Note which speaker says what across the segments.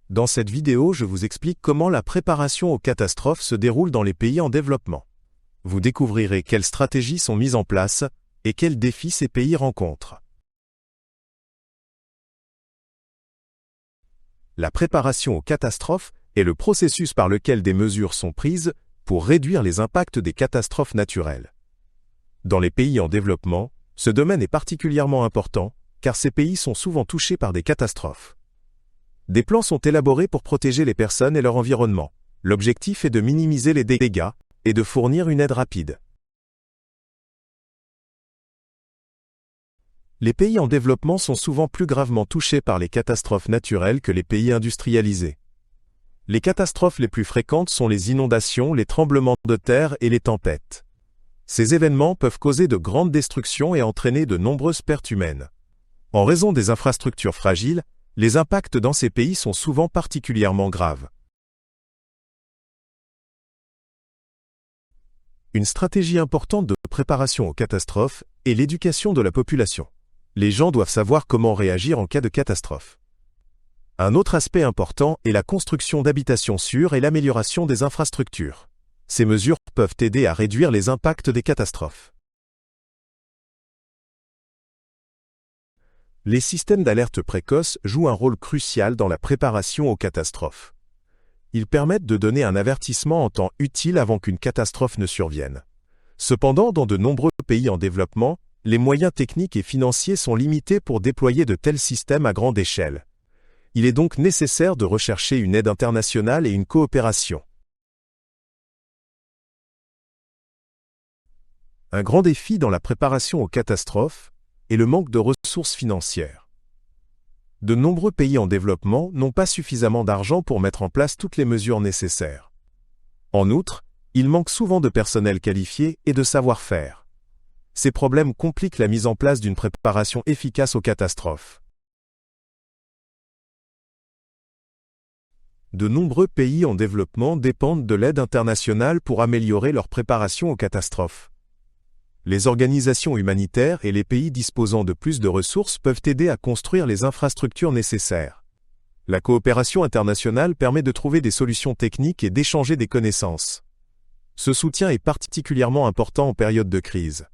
Speaker 1: Dans cette vidéo, je vous explique comment la préparation aux catastrophes se déroule dans les pays en développement. Vous découvrirez quelles stratégies sont mises en place et quels défis ces pays rencontrent. La préparation aux catastrophes est le processus par lequel des mesures sont prises pour réduire les impacts des catastrophes naturelles. Dans les pays en développement, ce domaine est particulièrement important car ces pays sont souvent touchés par des catastrophes. Des plans sont élaborés pour protéger les personnes et leur environnement. L'objectif est de minimiser les dégâts et de fournir une aide rapide. Les pays en développement sont souvent plus gravement touchés par les catastrophes naturelles que les pays industrialisés. Les catastrophes les plus fréquentes sont les inondations, les tremblements de terre et les tempêtes. Ces événements peuvent causer de grandes destructions et entraîner de nombreuses pertes humaines. En raison des infrastructures fragiles, les impacts dans ces pays sont souvent particulièrement graves. Une stratégie importante de préparation aux catastrophes est l'éducation de la population. Les gens doivent savoir comment réagir en cas de catastrophe. Un autre aspect important est la construction d'habitations sûres et l'amélioration des infrastructures. Ces mesures peuvent aider à réduire les impacts des catastrophes. Les systèmes d'alerte précoce jouent un rôle crucial dans la préparation aux catastrophes. Ils permettent de donner un avertissement en temps utile avant qu'une catastrophe ne survienne. Cependant, dans de nombreux pays en développement, les moyens techniques et financiers sont limités pour déployer de tels systèmes à grande échelle. Il est donc nécessaire de rechercher une aide internationale et une coopération. Un grand défi dans la préparation aux catastrophes est le manque de ressources financières. De nombreux pays en développement n'ont pas suffisamment d'argent pour mettre en place toutes les mesures nécessaires. En outre, il manque souvent de personnel qualifié et de savoir-faire. Ces problèmes compliquent la mise en place d'une préparation efficace aux catastrophes. De nombreux pays en développement dépendent de l'aide internationale pour améliorer leur préparation aux catastrophes. Les organisations humanitaires et les pays disposant de plus de ressources peuvent aider à construire les infrastructures nécessaires. La coopération internationale permet de trouver des solutions techniques et d'échanger des connaissances. Ce soutien est particulièrement important en période de crise.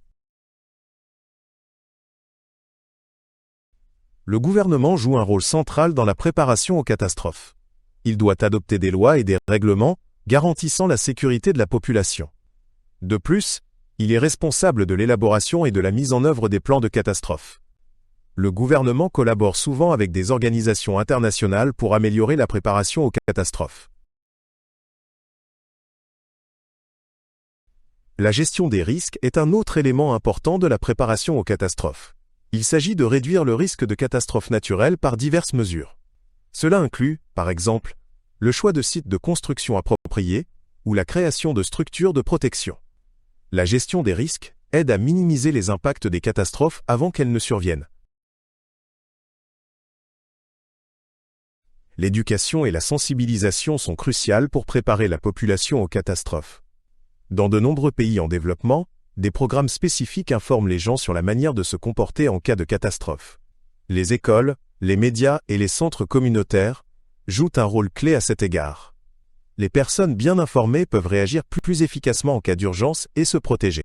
Speaker 1: Le gouvernement joue un rôle central dans la préparation aux catastrophes. Il doit adopter des lois et des règlements garantissant la sécurité de la population. De plus, il est responsable de l'élaboration et de la mise en œuvre des plans de catastrophe. Le gouvernement collabore souvent avec des organisations internationales pour améliorer la préparation aux catastrophes. La gestion des risques est un autre élément important de la préparation aux catastrophes. Il s'agit de réduire le risque de catastrophes naturelles par diverses mesures. Cela inclut, par exemple, le choix de sites de construction appropriés ou la création de structures de protection. La gestion des risques aide à minimiser les impacts des catastrophes avant qu'elles ne surviennent. L'éducation et la sensibilisation sont cruciales pour préparer la population aux catastrophes. Dans de nombreux pays en développement, des programmes spécifiques informent les gens sur la manière de se comporter en cas de catastrophe. Les écoles, les médias et les centres communautaires jouent un rôle clé à cet égard. Les personnes bien informées peuvent réagir plus efficacement en cas d'urgence et se protéger.